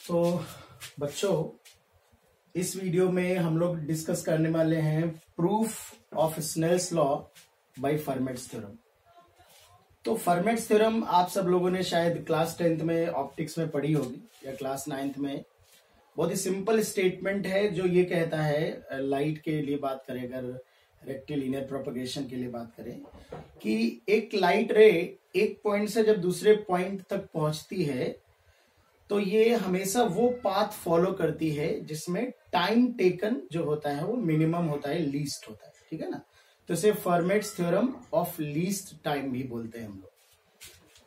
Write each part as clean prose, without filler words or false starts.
तो बच्चों, इस वीडियो में हम लोग डिस्कस करने वाले हैं proof of Snell's law by Fermat's theorem. तो फर्मेट्स थ्योरम आप सब लोगों ने शायद क्लास 10th में ऑप्टिक्स में पढ़ी होगी या क्लास 9th में। बहुत ही सिंपल स्टेटमेंट है जो ये कहता है, लाइट के लिए बात करें, अगर रेक्टिलिनियर प्रोपगेशन के लिए बात करें, कि एक लाइट रे एक पॉइंट से जब दूसरे पॉइंट तक पहुंचती है तो ये हमेशा वो पाथ फॉलो करती है जिसमें टाइम टेकन जो होता है वो मिनिमम होता है, लीस्ट होता है। ठीक है ना। तो इसे formats theorem of least time भी बोलते हैं हम लोग।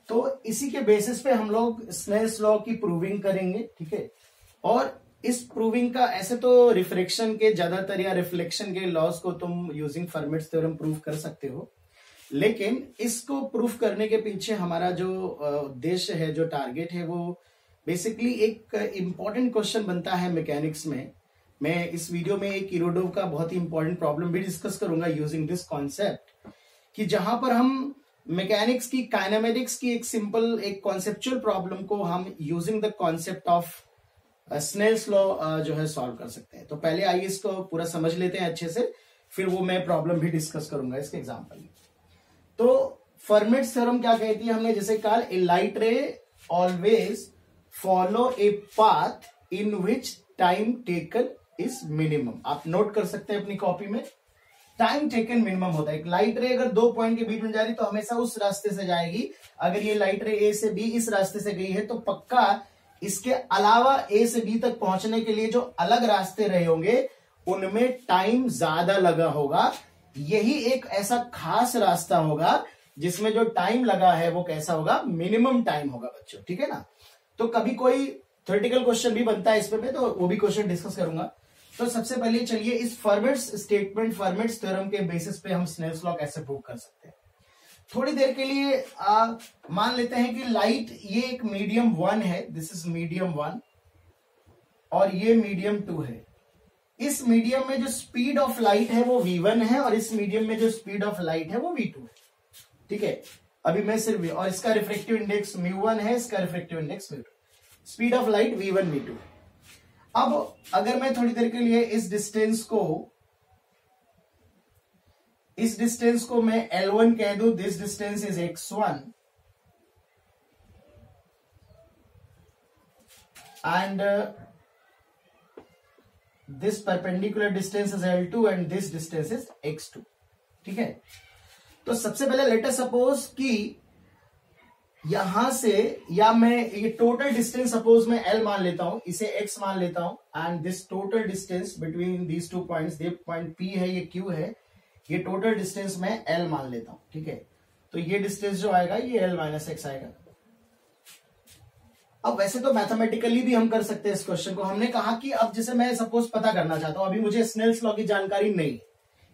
तो इसी के बेसिस पे हम लोग स्नेल्स लॉ की प्रूविंग करेंगे। ठीक है। और इस प्रूविंग का ऐसे तो रिफ्रैक्शन के ज्यादातर या रिफ्लेक्शन के लॉस को तुम यूजिंग फर्मेट्स थ्योरम प्रूव कर सकते हो, लेकिन इसको प्रूफ करने के पीछे हमारा जो उद्देश्य है, जो टारगेट है, वो बेसिकली एक इंपॉर्टेंट क्वेश्चन बनता है मैकेनिक्स में। मैं इस वीडियो में एक इरोडोव का बहुत ही इंपॉर्टेंट प्रॉब्लम भी डिस्कस करूंगा यूजिंग दिस कॉन्सेप्ट, कि जहां पर हम मैकेनिक्स की, काइनेमेटिक्स की एक सिंपल, एक कॉन्सेप्चुअल प्रॉब्लम को हम using the concept of Snell's law जो है सॉल्व कर सकते हैं। तो पहले आइए इसको पूरा समझ लेते हैं अच्छे से, फिर वो मैं प्रॉब्लम भी डिस्कस करूंगा इसके एग्जाम्पल में। तो फर्मेट्स थ्योरम क्या कहती है, हमने जैसे कहा, a light ray always follow a path in which time taken is minimum. आप नोट कर सकते हैं अपनी कॉपी में, टाइम टेकन मिनिमम होता है। एक लाइट रे अगर दो पॉइंट के बीच में जा रही तो हमेशा उस रास्ते से जाएगी। अगर ये लाइट रे ए से बी इस रास्ते से गई है तो पक्का इसके अलावा ए से बी तक पहुंचने के लिए जो अलग रास्ते रहे होंगे उनमें टाइम ज्यादा लगा होगा। यही एक ऐसा खास रास्ता होगा जिसमें जो टाइम लगा है वो कैसा होगा, मिनिमम टाइम होगा बच्चों। ठीक है ना। तो कभी कोई थ्योरेटिकल क्वेश्चन भी बनता है इस पे, तो वो भी क्वेश्चन डिस्कस करूंगा। तो सबसे पहले चलिए इस फर्मेट्स स्टेटमेंट, फर्मेट्स थ्योरम के बेसिस पे हम स्नेल्स लॉ कैसे प्रूव कर सकते हैं। थोड़ी देर के लिए मान लेते हैं कि लाइट ये एक मीडियम 1 है, दिस इज मीडियम 1, और ये मीडियम 2 है। इस मीडियम में जो स्पीड ऑफ लाइट है वो v1 है और इस मीडियम में जो स्पीड ऑफ लाइट है वो v2 है। ठीक है। अभी मैं सिर्फ, और इसका रिफ्रेक्टिव इंडेक्स μ1 है, इसका refractive index μ2, speed of light v1 v2। अब अगर मैं थोड़ी देर के लिए इस डिस्टेंस को मैं L1 कह दूं, this distance is x1 and this perpendicular distance is L2 and this distance is x2। ठीक है। तो सबसे पहले लेट अस सपोज कि यहां से, या मैं ये टोटल डिस्टेंस सपोज मैं L मान लेता हूं, इसे x मान लेता हूं, and this total distance between these two points, ये पॉइंट P है, ये Q है, ये टोटल डिस्टेंस मैं L मान लेता हूं। ठीक है। तो ये डिस्टेंस जो आएगा ये L माइनस एक्स आएगा। अब वैसे तो मैथमेटिकली भी हम कर सकते हैं इस क्वेश्चन को। हमने कहा कि अब जैसे मैं सपोज पता करना चाहता हूं, अभी मुझे स्नेल्स लॉ की जानकारी नहीं है,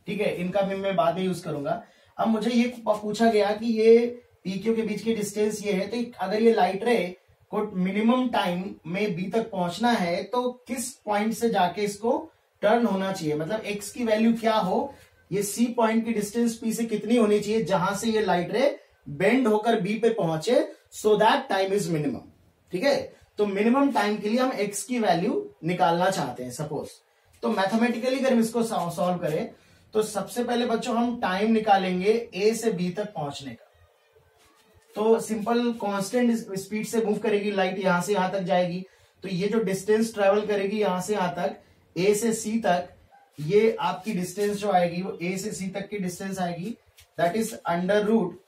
ठीक है, इनका भी मैं बाद में यूज करूंगा। अब मुझे ये पूछा गया कि ये PQ के बीच की डिस्टेंस ये है, तो अगर ये लाइट रे को मिनिमम टाइम में बी तक पहुंचना है तो किस पॉइंट से जाके इसको टर्न होना चाहिए, मतलब x की वैल्यू क्या हो, ये C पॉइंट की डिस्टेंस P से कितनी होनी चाहिए जहां से ये लाइट रे बेंड होकर B पे पहुंचे, so that time is minimum. ठीक है। तो मिनिमम टाइम के लिए हम x की वैल्यू निकालना चाहते हैं सपोज। तो मैथमेटिकली अगर हम इसको सॉल्व करें तो सबसे पहले बच्चों हम टाइम निकालेंगे A से B तक पहुंचने का। तो सिंपल कांस्टेंट स्पीड से मूव करेगी लाइट, यहां से यहां तक जाएगी, तो ये जो डिस्टेंस ट्रेवल करेगी यहां से यहां तक, A से C तक, ये आपकी डिस्टेंस जो आएगी वो A से C तक की डिस्टेंस आएगी, that is under root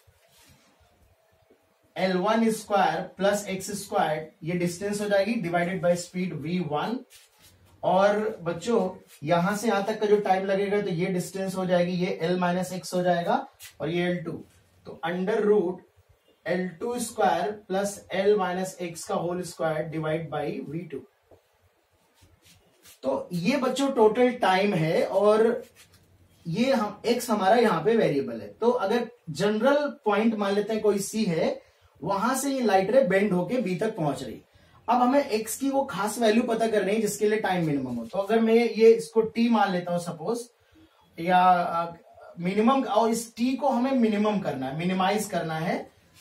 L1 square plus x square, ये डिस्टेंस हो जाएगी डिवाइडेड बाय स्पीड v1। और बच्चों यहां से यहां तक का जो टाइम लगेगा तो ये डिस्टेंस हो जाएगी, ये L माइनस एक्स हो जाएगा और ये L2, तो under root L2 square plus L minus x का whole square divide by v2। तो ये बच्चों टोटल टाइम है और ये हम x हमारा यहां पे वेरिएबल है। तो अगर जनरल पॉइंट मान लेते हैं कोई C है, वहां से ये लाइट रे बेंड होके B तक पहुंच रही। अब हमें x की वो खास वैल्यू पता करनी है जिसके लिए टाइम मिनिमम हो। तो अगर मैं ये इसको t मान लेता हूं सपोज, या मिनिमम, और इस t को हमें मिनिमम करना है, मिनिमाइज करना है,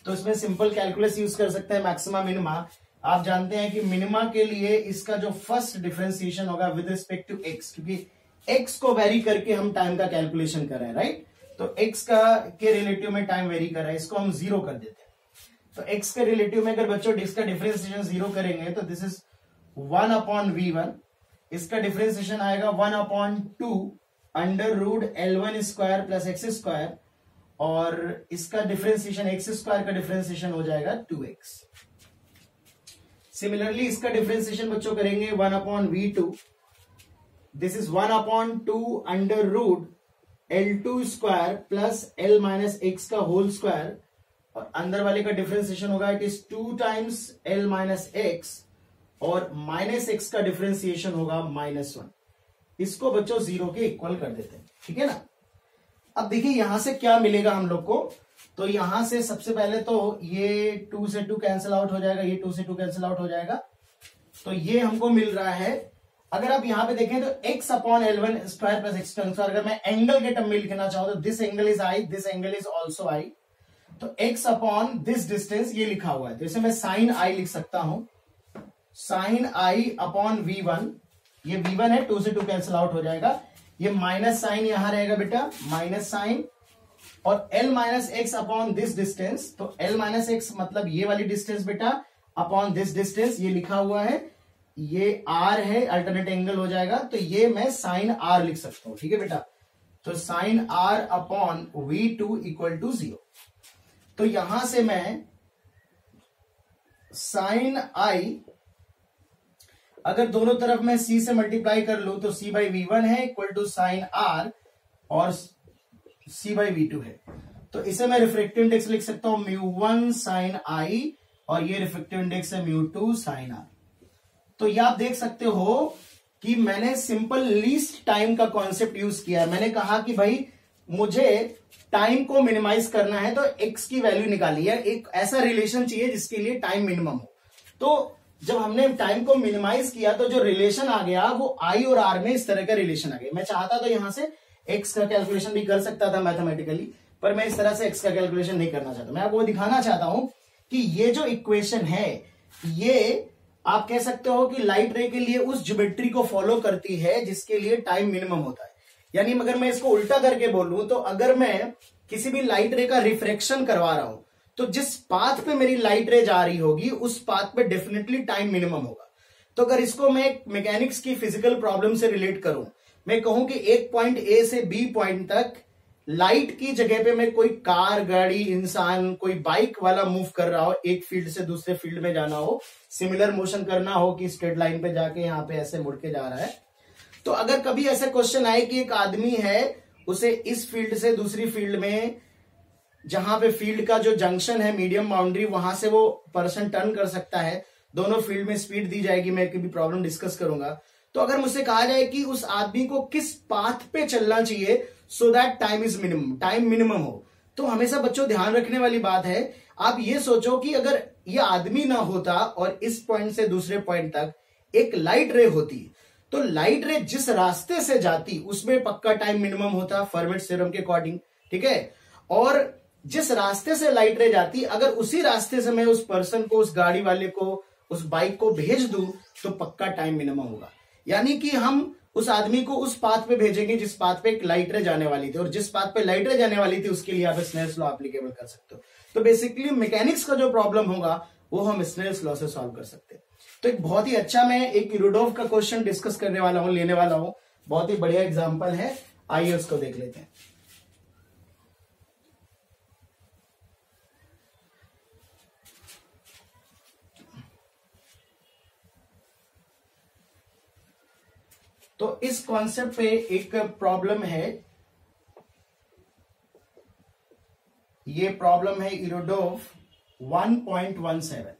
तो इसमें सिंपल कैलकुलस यूज कर सकते हैं, मैक्सिमा मिनिमा। आप जानते हैं कि मिनिमा के लिए इसका जो फर्स्ट डिफरेंशिएशन होगा विद रिस्पेक्ट टू एक्स, क्योंकि एक्स को वेरी करके हम टाइम का कैलकुलेशन कर रहे हैं, राइट। तो एक्स का के रिलेटिव में टाइम वेरी कर रहा है, इसको हम 0 कर देते हैं। तो एक्स के रिलेटिव में अगर बच्चों इसका डिफरेंशिएशन 0 करेंगे तो दिस इज 1/v1, इसका डिफरेंशिएशन आएगा 1/2 under root L1 square plus x square, और इसका डिफरेंशिएशन एक्स स्क्वायर का डिफरेंशिएशन हो जाएगा 2x। सिमिलरली इसका डिफरेंशिएशन बच्चों करेंगे 1/v2, this is 1/2 under root L2 square plus L minus x का होल स्क्वायर, और अंदर वाले का डिफरेंशिएशन होगा it is 2 times L minus x, और माइनस एक्स का डिफरेंशिएशन होगा -1। इसको बच्चों 0 के इक्वल कर देते हैं, ठीक है ना। अब देखिए यहां से क्या मिलेगा हम लोग को, तो यहां से सबसे पहले तो ये 2 से 2 कैंसिल आउट हो जाएगा, ये 2 से 2 कैंसिल आउट हो जाएगा, तो ये हमको मिल रहा है। अगर आप यहां पे देखें तो x/L1 square plus x square, अगर मैं एंगल के टर्म में लिखना चाहूं तो this angle is I, this angle is also I, तो x अपॉन दिस डिस्टेंस ये लिखा हुआ है, तो इसे मैं साइन आई लिख सकता हूं, साइन आई अपॉन v1, ये v1 है, 2 से 2 कैंसिल आउट हो जाएगा, ये माइनस साइन यहां रहेगा बेटा, माइनस साइन, और L minus x upon this distance, तो L माइनस एक्स मतलब ये वाली डिस्टेंस बेटा अपॉन दिस डिस्टेंस, ये लिखा हुआ है, ये R है, अल्टरनेट एंगल हो जाएगा, तो ये मैं साइन R लिख सकता हूं, ठीक है बेटा। तो sine R upon v2 equal to 0। तो यहां से मैं साइन I अगर दोनों तरफ मैं c से मल्टीप्लाई कर लूं तो c/v1 है इक्वल टू साइन R, और c/v2 है, तो इसे मैं रिफ्रैक्टिव इंडेक्स लिख सकता हूं μ1 साइन I, और ये रिफ्रैक्टिव इंडेक्स है μ2 साइन R। तो ये आप देख सकते हो कि मैंने सिंपल लीस्ट टाइम का कॉन्सेप्ट यूज किया है। मैंने कहा कि भाई मुझे टाइम को मिनिमाइज करना है तो x की वैल्यू निकाली है, एक ऐसा रिलेशन चाहिए जिसके लिए टाइम मिनिमम हो। तो जब हमने टाइम को मिनिमाइज किया तो जो रिलेशन आ गया वो I और R में इस तरह का रिलेशन आ गया। मैं चाहता तो यहां से x का कैलकुलेशन भी कर सकता था मैथमेटिकली, पर मैं इस तरह से x का कैलकुलेशन नहीं करना चाहता। मैं आपको दिखाना चाहता हूं कि ये जो इक्वेशन है ये आप कह सकते हो कि लाइट रे के लिए उस ज्योमेट्री को फॉलो करती है जिसके लिए टाइम मिनिमम होता है। यानी अगर मैं इसको उल्टा करके बोलूं तो अगर मैं किसी भी लाइट रे का रिफ्रैक्शन करवा रहा हूं तो जिस पाथ पे मेरी लाइट रे जा रही होगी उस पाथ पे डेफिनेटली टाइम मिनिमम होगा। तो अगर इसको मैं मैकेनिक्स की फिजिकल प्रॉब्लम से रिलेट करूं, मैं कहूं कि एक पॉइंट ए से बी पॉइंट तक लाइट की जगह पे मैं कोई कार, गाड़ी, इंसान, कोई बाइक वाला मूव कर रहा हो, एक फील्ड से दूसरे फील्ड में जाना हो, सिमिलर मोशन करना हो कि स्ट्रेट लाइन पे जाके यहां पे ऐसे मुड़ के जा रहा है, तो अगर कभी ऐसा क्वेश्चन आए कि एक आदमी है उसे इस फील्ड से दूसरी फील्ड में, जहां पे फील्ड का जो जंक्शन है मीडियम बाउंड्री, वहां से वो पर्सन टर्न कर सकता है, दोनों फील्ड में स्पीड दी जाएगी, मैं कभी प्रॉब्लम डिस्कस करूंगा। तो अगर मुझसे कहा जाए कि उस आदमी को किस पाथ पे चलना चाहिए so that time is minimum, time minimum हो, तो हमेशा बच्चों ध्यान रखने वाली बात है, आप ये सोचो कि अगर ये आदमी ना होता और इस पॉइंट से दूसरे पॉइंट तक एक लाइट रे होती, तो लाइट रे जिस रास्ते से जाती उसमें पक्का टाइम मिनिमम होता फर्मेट थ्योरम के अकॉर्डिंग, ठीक है। और जिस रास्ते से लाइट रे जाती, अगर उसी रास्ते से मैं उस पर्सन को, उस गाड़ी वाले को, उस बाइक को भेज दूं तो पक्का टाइम मिनिमम होगा। यानी कि हम उस आदमी को उस पाथ पे भेजेंगे जिस पाथ पे एक लाइट रे जाने वाली थी, और जिस पाथ पे लाइट रे जाने वाली थी उसके लिए आप स्नेल्स लॉ एप्लीकेबल कर सकते हो। तो बेसिकली मैकेनिक्स का जो प्रॉब्लम होगा वो हम स्नेल्स लॉ से सॉल्व कर सकते हैं। तो एक बहुत ही अच्छा मैं एक यूरोडोव का क्वेश्चन डिस्कस करने वाला हूं, लेने वाला हूं, बहुत ही बढ़िया एग्जाम्पल है, आइए उसको देख लेते हैं। तो इस कॉन्सेप्ट पे एक प्रॉब्लम है, ये प्रॉब्लम है यूरोडोव 1.17।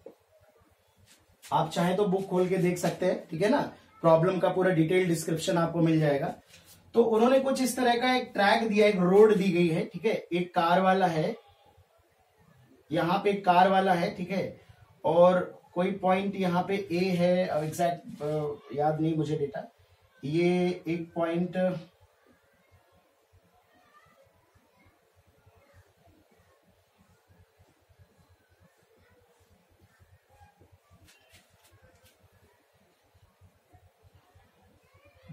आप चाहे तो बुक खोल के देख सकते हैं, ठीक है ना, प्रॉब्लम का पूरा डिटेल डिस्क्रिप्शन आपको मिल जाएगा। तो उन्होंने कुछ इस तरह का एक ट्रैक दिया, एक रोड दी गई है, ठीक है, एक कार वाला है, यहां पे एक कार वाला है, ठीक है, और कोई पॉइंट यहां पे ए है, अब एग्जैक्ट याद नहीं मुझे डेटा, ये एक पॉइंट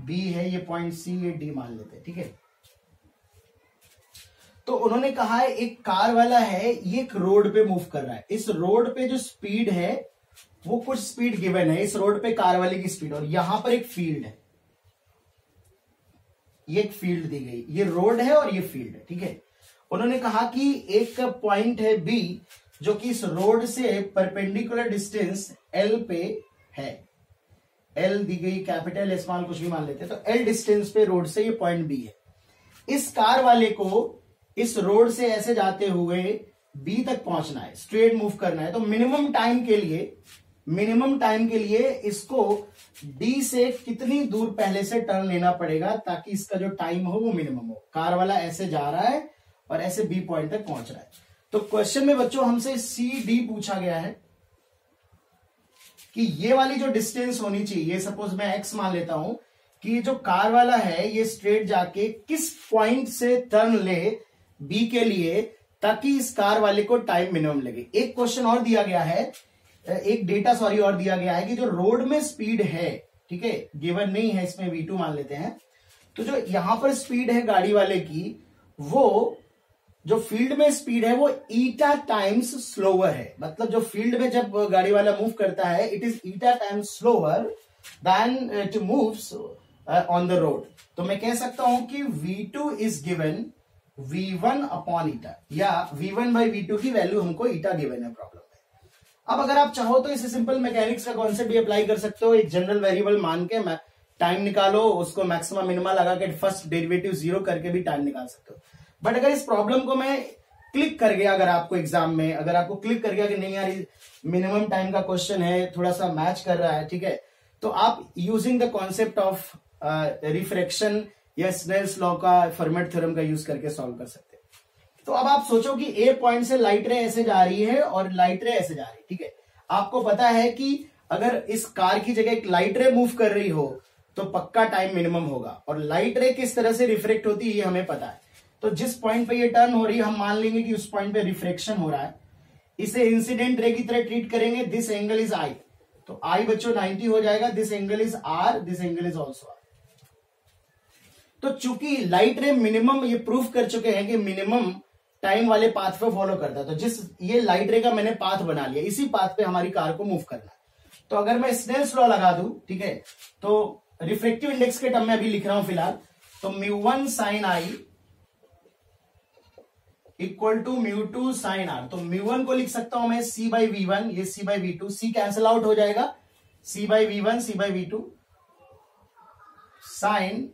बी है, ये पॉइंट सी, ये डी मान लेते हैं, ठीक है। तो उन्होंने कहा है एक कार वाला है, ये एक रोड पे मूव कर रहा है, इस रोड पे जो स्पीड है वो कुछ स्पीड गिवन है, इस रोड पे कार वाले की स्पीड, और यहां पर एक फील्ड है, ये एक फील्ड दी गई, ये रोड है और ये फील्ड है, ठीक है। उन्होंने कहा कि एक पॉइंट है बी जो कि इस रोड से परपेंडिकुलर डिस्टेंस एल पे है, एल दी गई, कैपिटल स्मॉल कुछ भी मान लेते हैं, तो एल डिस्टेंस पे रोड से ये पॉइंट बी है। इस कार वाले को इस रोड से ऐसे जाते हुए बी तक पहुंचना है, स्ट्रेट मूव करना है, तो मिनिमम टाइम के लिए इसको डी से कितनी दूर पहले से टर्न लेना पड़ेगा ताकि इसका जो टाइम हो वो मिनिमम हो। कार वाला ऐसे जा रहा है और ऐसे बी पॉइंट तक पहुंच रहा है। तो क्वेश्चन में बच्चों हमसे सी डी पूछा गया है कि ये वाली जो डिस्टेंस होनी चाहिए, सपोज मैं एक्स मान लेता हूं कि जो कार वाला है ये स्ट्रेट जाके किस पॉइंट से टर्न ले बी के लिए ताकि इस कार वाले को टाइम मिनिमम लगे। एक क्वेश्चन और दिया गया है, एक डेटा और दिया गया है कि जो रोड में स्पीड है, ठीक है, गिवन नहीं है, इसमें V2 मान लेते हैं, तो जो यहां पर स्पीड है गाड़ी वाले की, वो जो फील्ड में स्पीड है वो ईटा टाइम्स स्लोअर है। मतलब जो फील्ड में जब गाड़ी वाला मूव करता है, it is eta times slower then it moves on the road. तो मैं कह सकता हूं कि V2 is given V1 upon ईटा, या V1 बाई V2 की वैल्यू हमको ईटा गिवन है प्रॉब्लम में। अब अगर आप चाहो तो इसे सिंपल मैकेनिक्स का कॉन्सेप्ट भी अप्लाई कर सकते हो, एक जनरल वेरिएबल मान के टाइम निकालो, उसको मैक्सिमा मिनिमा लगा के फर्स्ट डेरिवेटिव 0 करके भी टाइम निकाल सकते हो। बट अगर इस प्रॉब्लम को मैं क्लिक कर गया, अगर आपको एग्जाम में अगर आपको क्लिक कर गया कि नहीं यार मिनिमम टाइम का क्वेश्चन है, थोड़ा सा मैच कर रहा है, ठीक है, तो आप using the concept of refraction या स्नेल्स लॉ का, फर्मेट थ्योरम का यूज करके सॉल्व कर सकते हैं। तो अब आप सोचो कि ए पॉइंट से लाइट रे ऐसे जा रही है और लाइट रे ऐसे जा रही है, ठीक है। आपको पता है कि अगर इस कार की जगह एक लाइट रे मूव कर रही हो तो पक्का टाइम मिनिमम होगा, और लाइट रे किस तरह से रिफ्रेक्ट होती है ये हमें पता है। तो जिस पॉइंट पे ये टर्न हो रही है हम मान लेंगे कि उस पॉइंट पे रिफ्रेक्शन हो रहा है, इसे इंसिडेंट रे की तरह ट्रीट करेंगे, दिस एंगल इज आई, तो आई बच्चों 90 हो जाएगा, this angle is R, this angle is also R. तो चूंकि लाइट रे मिनिमम, ये प्रूफ कर चुके हैं कि मिनिमम टाइम वाले पाथ पे फॉलो करता है, तो जिस ये लाइट रे का मैंने पाथ बना लिया, इसी पाथ पे हमारी कार को मूव करना है। तो अगर मैं स्नेल्स लॉ लगा दूं, ठीक है, तो रिफ्रेक्टिव इंडेक्स के टर्म में अभी लिख रहा हूं फिलहाल, तो μ1 sine i equal to μ2 sine r. तो μ1 को लिख सकता हूं मैं c बाई V1, ये c by V2, c cancel out हो जाएगा, c by V1 c by V2, sine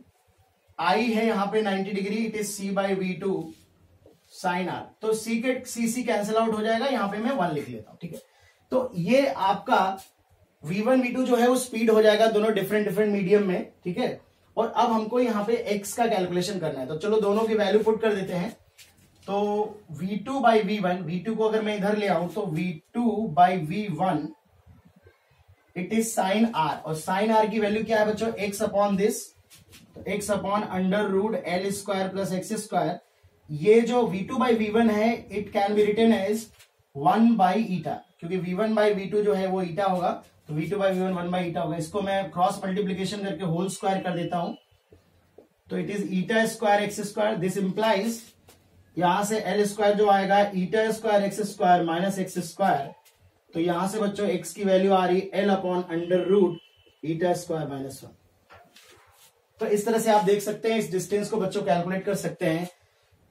i है यहां पे 90 degree, it is c by V2 sine r. तो c कैंसिल आउट हो जाएगा, यहां पे मैं 1 लिख लेता हूं, ठीक है। तो ये आपका V1 V2 जो है वो स्पीड हो जाएगा दोनों डिफरेंट मीडियम में, ठीक है। और अब हमको यहाँ पे x का कैलकुलेशन करना है, तो चलो दोनों की वैल्यू पुट कर देते हैं। तो V2 बाई V1, V2 को अगर मैं इधर ले आऊं तो V2 by V1 it is sine R, और साइन आर की वैल्यू क्या है बच्चों, x अपॉन दिस, तो x upon under root L square plus x square. ये जो V2 बाई V1 है it can be written as 1 by eta, क्योंकि V1 बाई V2 जो है वो ईटा होगा, तो V2 बाई V1 1 बाई ईटा होगा। इसको मैं क्रॉस मल्टीप्लीकेशन करके होल स्क्वायर कर देता हूं, तो it is eta square x square. This implies यहां से एल स्क्वायर जो आएगा eta square x square minus x square, तो यहां से बच्चों x की वैल्यू आ रही है एल अपॉन अंडर रूट ईटा स्क्वायर माइनस 1। तो इस तरह से आप देख सकते हैं, इस डिस्टेंस को बच्चों कैलकुलेट कर सकते हैं।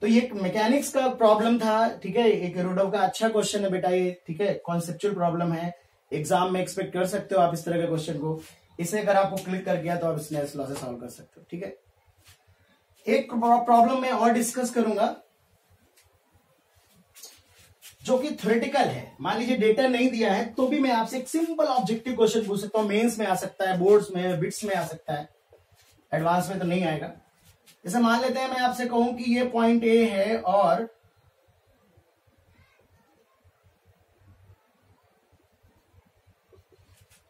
तो ये एक मैकेनिक्स का प्रॉब्लम था, ठीक है, एक रुडोव का अच्छा क्वेश्चन है बेटा ये, ठीक है, कॉन्सेप्चुअल प्रॉब्लम है, एग्जाम में एक्सपेक्ट कर सकते हो आप इस तरह के क्वेश्चन को। इसे अगर आपको क्लिक कर गया तो आप स्नेल्स लॉ से सॉल्व कर सकते हो, ठीक है। एक प्रॉब्लम मैं और डिस्कस करूंगा जो कि थ्योरेटिकल है। मान लीजिए डेटा नहीं दिया है तो भी मैं आपसे एक सिंपल ऑब्जेक्टिव क्वेश्चन पूछ सकता हूं, मेंस में आ सकता है, बोर्ड्स में, बिट्स में आ सकता है, एडवांस में तो नहीं आएगा। जैसे मान लेते हैं मैं आपसे कहूं कि ये पॉइंट ए है और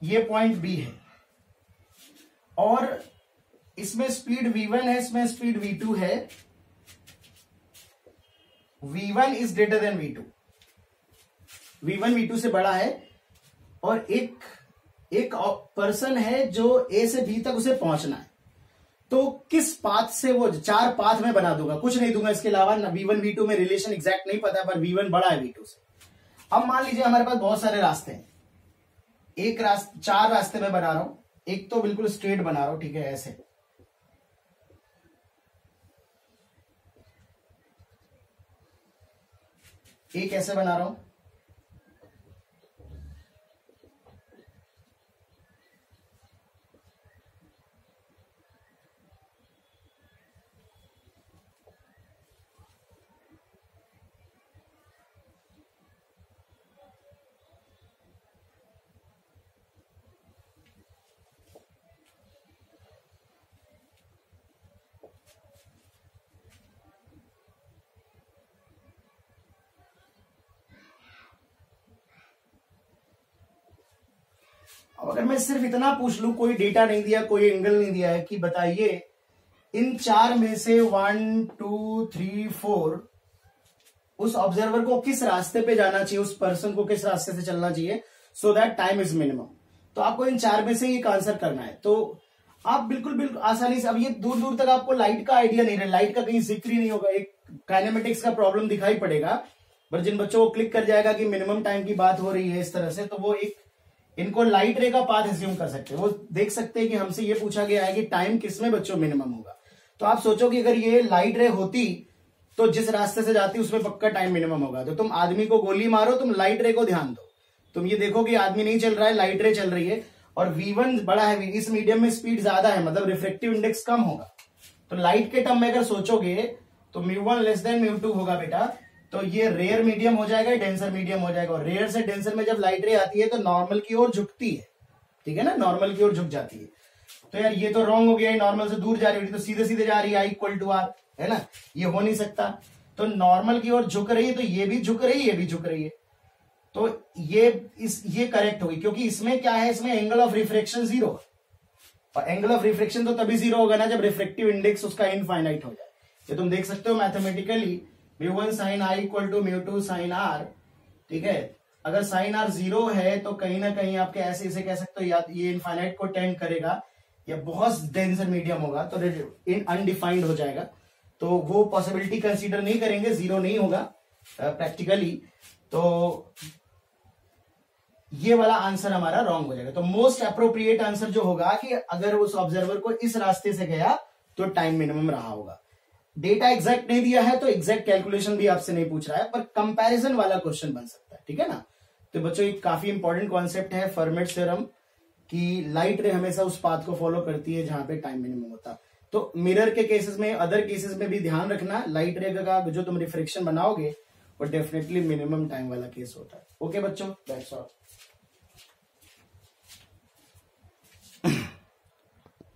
ये पॉइंट बी है, और इसमें स्पीड V1 है, इसमें स्पीड V2 है, V1 is greater than V2, V1 V2 से बड़ा है, और एक पर्सन है जो A से B तक उसे पहुंचना है। तो किस पाथ से वो 4 पाथ में बना दूंगा, कुछ नहीं दूंगा इसके अलावा। V1 V2 में रिलेशन एग्जैक्ट नहीं पता, पर V1 बड़ा है V2 से। अब मान लीजिए हमारे पास बहुत सारे रास्ते हैं, 4 रास्ते में बना रहा हूं। एक तो बिल्कुल स्ट्रेट बना रहा हूं, ठीक है, ऐसे। एक ऐसे बना रहा हूं, अगर मैं सिर्फ इतना पूछ लूं, कोई डेटा नहीं दिया, कोई एंगल नहीं दिया है, कि बताइए इन 4 में से 1 2 3 4 उस ऑब्जर्वर को किस रास्ते पे जाना चाहिए, उस पर्सन को किस रास्ते से चलना चाहिए, so that time is minimum. तो आपको इन 4 में से एक आंसर करना है। तो आप बिल्कुल बिल्कुल आसानी से, अब ये दूर दूर तक आपको लाइट का आइडिया नहीं रहा, लाइट का कहीं जिक्र ही नहीं होगा, एक काइनेमेटिक्स का प्रॉब्लम दिखाई पड़ेगा, पर जिन बच्चों को क्लिक कर जाएगा कि मिनिमम टाइम की बात हो रही है इस तरह से, तो वो एक इनको लाइट रे का पाथ एज्यूम कर सकते हैं। वो देख सकते हैं कि हमसे ये पूछा गया है कि टाइम किसमें बच्चों मिनिमम होगा। तो आप सोचो कि अगर ये लाइट रे होती तो जिस रास्ते से जाती उसमें पक्का टाइम मिनिमम होगा। तो तुम आदमी को गोली मारो, तुम लाइट रे को ध्यान दो, तुम ये देखो कि आदमी नहीं चल रहा है, लाइट रे चल रही है, और V1 बड़ा है, इस मीडियम में स्पीड ज्यादा है, मतलब रिफ्रेक्टिव इंडेक्स कम होगा। तो लाइट के टर्म में अगर सोचोगे तो μ1 लेस देन μ2 होगा बेटा। तो ये रेयर मीडियम हो जाएगा, डेंसर मीडियम हो जाएगा। और रेयर से डेंसर में जब लाइट रे आती है तो नॉर्मल की ओर झुकती है, ठीक है ना, नॉर्मल की ओर झुक जाती है। तो यार ये तो रॉन्ग हो गया, नॉर्मल से दूर जा रही है, तो सीधे सीधे जा रही है I=R, है ना, ये हो नहीं सकता। तो नॉर्मल की ओर झुक रही है, तो ये भी झुक रही है, ये भी झुक रही है, तो ये करेक्ट होगी, क्योंकि इसमें क्या है, इसमें एंगल ऑफ रिफ्रेक्शन 0, और एंगल ऑफ रिफ्रेक्शन तो तभी 0 होगा ना जब रिफ्रेक्टिव इंडेक्स उसका इनफाइनाइट हो जाए। ये तुम देख सकते हो mathematically, μ1 sin I = μ2 sin R, ठीक है। अगर sin R 0 है तो कहीं ना कहीं आपके ऐसे इसे कह सकते हो, या ये इनफाइनाइट को टेंड करेगा, या बहुत डेंसर मीडियम होगा तो अनडिफाइंड हो जाएगा। तो वो पॉसिबिलिटी कंसीडर नहीं करेंगे, 0 नहीं होगा प्रैक्टिकली। तो ये वाला आंसर हमारा रॉन्ग हो जाएगा। तो मोस्ट अप्रोप्रिएट आंसर जो होगा कि अगर उस ऑब्जर्वर को इस रास्ते से गया तो टाइम मिनिमम रहा होगा। डेटा एग्जैक्ट नहीं दिया है तो एग्जैक्ट कैलकुलेशन भी आपसे नहीं पूछ रहा है, पर कंपैरिजन वाला क्वेश्चन बन सकता है, ठीक है ना। तो बच्चों एक काफी इंपॉर्टेंट कॉन्सेप्ट है फर्मेट थ्योरम, कि लाइट रे हमेशा उस पाथ को फॉलो करती है जहां पे टाइम मिनिमम होता है। तो मिरर के केसेस में, अदर केसेस में भी ध्यान रखना, लाइट रे का जो तुम रिफ्लेक्शन बनाओगे वो डेफिनेटली मिनिमम टाइम वाला केस होता है। ओके बच्चों, दैट्स ऑल।